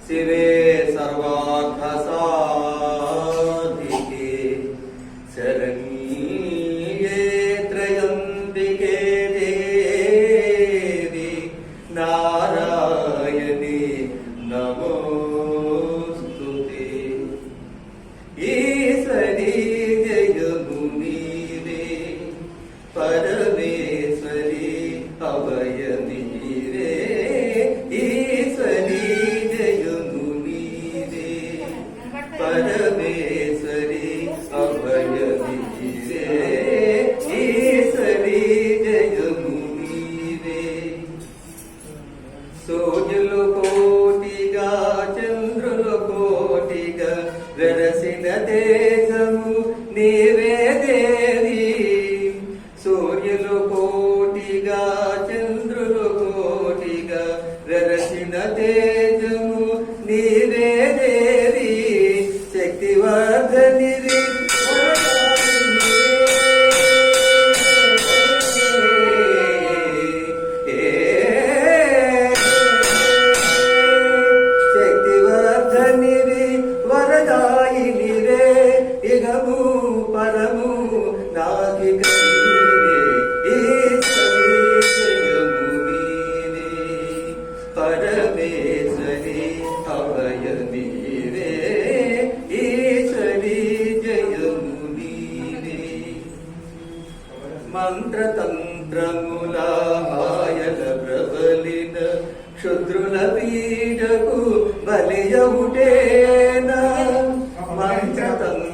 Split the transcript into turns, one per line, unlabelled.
शिवे सर्वार्थसाधिके शरण्ये त्रयम्बिके देवी नारायणी नमोस्तुते। ईश्वरी जयमुनीरे परमेश्वरी अभयनीरे। ईश्वरी जयमुनीरे परमेश्वरी अभयनीरे। ईश्वरी जयमुनीरे। సూర్యులు కోటిగా చంద్రులు కోటిగా వెరసిన దేశము నీవే దేవి। సూర్యులు కోటిగా చంద్రులు కోటిగా వెరసిన దేశము నీవే దేవి। శక్తివర్ధనివి వరదాయినివే ఇగము పరము నాకిక నీవే। ఈశ్వరీ జయమునీవే పరమేశ్వరి అభయ నీవే। ఈశ్వరీ జయమునీవే। మంత్రతంత్రముల మాయల ప్రబలిన క్షుద్రుల పీడకు బలియవుటేనా। మంత్రతంత్రముల